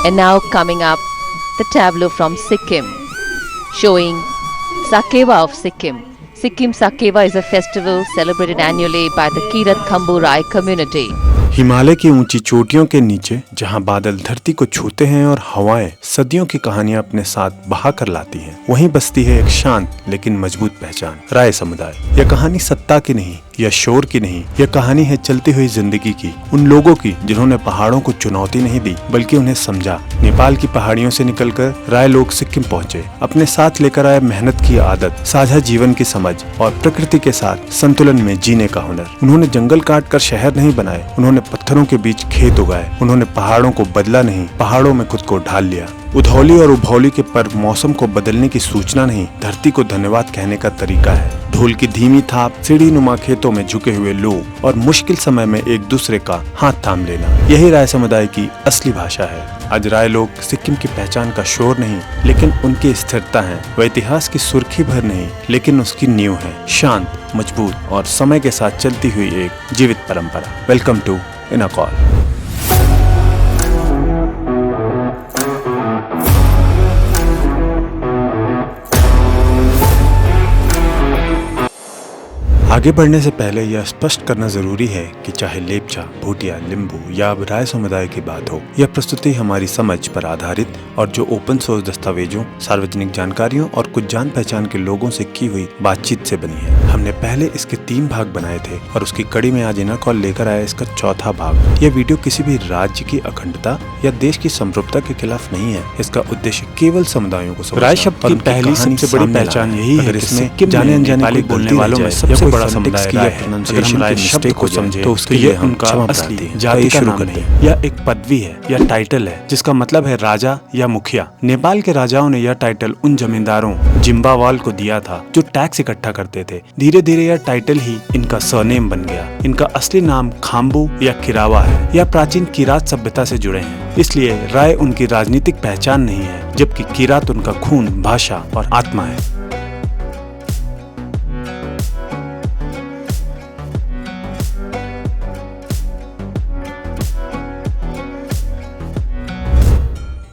And now coming up, the tableau from Sikkim, showing Sakeva of Sikkim. Sikkim Sakeva is a festival celebrated annually by the Kirat Khambu Rai community. Himalaya की ऊंची चोटियों के नीचे जहां बादल धरती को छूते हैं और हवाएं सदियों की कहानियां अपने साथ बहा कर लाती हैं, वहीं बसती है एक शांत लेकिन मजबूत पहचान, राय समुदाय। यह कहानी सत्ता की नहीं, यह शोर की नहीं, यह कहानी है चलती हुई जिंदगी की, उन लोगों की जिन्होंने पहाड़ों को चुनौती नहीं दी बल्कि उन्हें समझा। नेपाल की पहाड़ियों से निकलकर राय लोग सिक्किम पहुंचे, अपने साथ लेकर आए मेहनत की आदत, साझा जीवन की समझ और प्रकृति के साथ संतुलन में जीने का हुनर। उन्होंने जंगल काट कर शहर नहीं बनाए, उन्होंने पत्थरों के बीच खेत उगाए, उन्होंने पहाड़ों को बदला नहीं, पहाड़ों में खुद को ढाल लिया। उधौली और उभौली के पर्व मौसम को बदलने की सूचना नहीं, धरती को धन्यवाद कहने का तरीका है। ढोल की धीमी थाप, सीढ़ी नुमा खेतों में झुके हुए लोग और मुश्किल समय में एक दूसरे का हाथ थाम लेना, यही राय समुदाय की असली भाषा है। आज राय लोग सिक्किम की पहचान का शोर नहीं लेकिन उनकी स्थिरता है। वह इतिहास की सुर्खी भर नहीं लेकिन उसकी नींव है, शांत, मजबूत और समय के साथ चलती हुई एक जीवित परंपरा। Welcome to in a call. आगे बढ़ने से पहले यह स्पष्ट करना जरूरी है कि चाहे लेपचा, भूटिया, लिम्बू या अब राय समुदाय की बात हो, यह प्रस्तुति हमारी समझ पर आधारित और जो ओपन सोर्स दस्तावेजों, सार्वजनिक जानकारियों और कुछ जान पहचान के लोगों से की हुई बातचीत से बनी है। हमने पहले इसके 3 भाग बनाए थे और उसकी कड़ी में आज इनर कॉल लेकर आया इसका 4था भाग। यह वीडियो किसी भी राज्य की अखंडता या देश की समरूपता के खिलाफ नहीं है। इसका उद्देश्य केवल समुदायों को राय शब्द की पहली सबसे बड़ी पहचान यही है, इसमें जाने अनजाने बोलने वालों में सबसे बड़ा समुदाय है। अगर हम राय शब्द को समझे तो उसके लिए उनका असली जाति का नाम नहीं, यह एक पदवी है, यह टाइटल है जिसका मतलब है राजा या मुखिया। नेपाल के राजाओं ने यह टाइटल उन जमींदारों जिम्बावाल को दिया था जो टैक्स इकट्ठा करते थे। धीरे धीरे यह टाइटल ही इनका सरनेम बन गया। इनका असली नाम खाम्बू या किरावा है। यह प्राचीन किरात सभ्यता से जुड़े हैं, इसलिए राय उनकी राजनीतिक पहचान नहीं है, जबकि किरात उनका खून, भाषा और आत्मा है।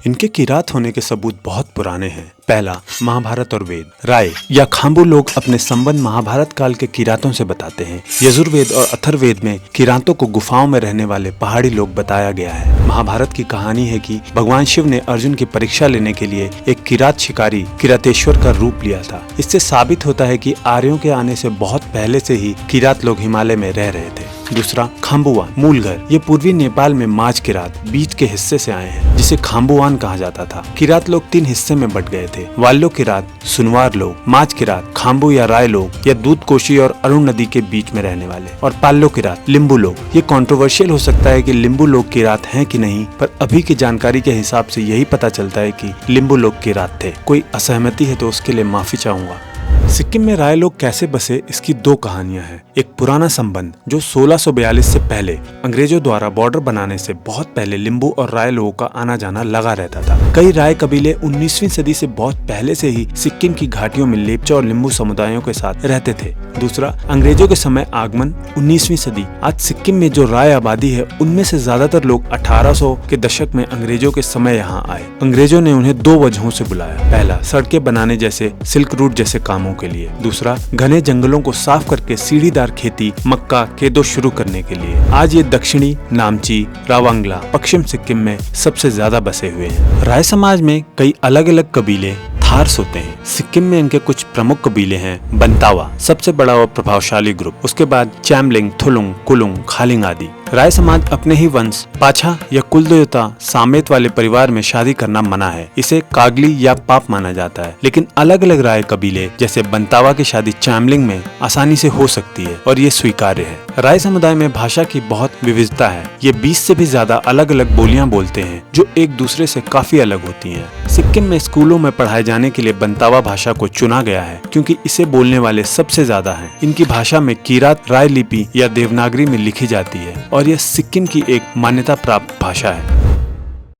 इनके किरात होने के सबूत बहुत पुराने हैं। पहला, महाभारत और वेद। राय या खाम्बू लोग अपने संबंध महाभारत काल के किरातों से बताते हैं। यजुर्वेद और अथर्ववेद में किरातों को गुफाओं में रहने वाले पहाड़ी लोग बताया गया है। महाभारत की कहानी है कि भगवान शिव ने अर्जुन की परीक्षा लेने के लिए एक किरात शिकारी किरातेश्वर का रूप लिया था। इससे साबित होता है कि आर्यों के आने से बहुत पहले से ही किरात लोग हिमालय में रह रहे थे। दूसरा, खाम्बुआन मूल घर। ये पूर्वी नेपाल में माझ किरात बीच के हिस्से से आए हैं, जिसे खाम्बुआन कहा जाता था। किरात लोग 3 हिस्से में बट गए थे, वाल्लो किरात, सुनवार लोग, माझ किरात, खाम्बू या राय लोग या दूध कोशी और अरुण नदी के बीच में रहने वाले, और पाल्लो किरात, लिम्बू लोग। ये कंट्रोवर्शियल हो सकता है कि लिम्बू लोग किरात हैं कि नहीं, पर अभी की जानकारी के हिसाब से यही पता चलता है कि लिम्बू लोग किरात थे। कोई असहमति है तो उसके लिए माफी चाहूंगा। सिक्किम में राय लोग कैसे बसे, इसकी 2 कहानियां हैं। एक पुराना संबंध जो 1642 से पहले अंग्रेजों द्वारा बॉर्डर बनाने से बहुत पहले लिम्बू और राय लोगों का आना जाना लगा रहता था। कई राय कबीले 19वीं सदी से बहुत पहले से ही सिक्किम की घाटियों में लेपचा और लिम्बू समुदायों के साथ रहते थे। दूसरा, अंग्रेजों के समय आगमन 19वीं सदी। आज सिक्किम में जो राय आबादी है उनमें से ज्यादातर लोग 1800 के दशक में अंग्रेजों के समय यहाँ आए। अंग्रेजों ने उन्हें 2 वजहों से बुलाया। पहला, सड़कें बनाने जैसे सिल्क रूट जैसे कामों के लिए। दूसरा, घने जंगलों को साफ करके सीढ़ीदार खेती, मक्का, केदो शुरू करने के लिए। आज ये दक्षिणी, नामची, रावांगला, पश्चिम सिक्किम में सबसे ज्यादा बसे हुए हैं। राय समाज में कई अलग अलग कबीले थार्स होते हैं। सिक्किम में इनके कुछ प्रमुख कबीले हैं। बंतावा सबसे बड़ा और प्रभावशाली ग्रुप, उसके बाद चैमलिंग, थुलुंग, कुलुंग, खालिंग आदि। राय समाज अपने ही वंश, पाछा या कुलदेवता सामेत वाले परिवार में शादी करना मना है। इसे कागली या पाप माना जाता है। लेकिन अलग अलग राय कबीले जैसे बंतावा की शादी चैमलिंग में आसानी से हो सकती है और ये स्वीकार्य है। राय समुदाय में भाषा की बहुत विविधता है। ये 20 से भी ज्यादा अलग अलग बोलियां बोलते हैं जो एक दूसरे से काफी अलग होती हैं। सिक्किम में स्कूलों में पढ़ाए जाने के लिए बंतावा भाषा को चुना गया है क्योंकि इसे बोलने वाले सबसे ज्यादा हैं। इनकी भाषा में किरात राय लिपि या देवनागरी में लिखी जाती है और यह सिक्किम की एक मान्यता प्राप्त भाषा है।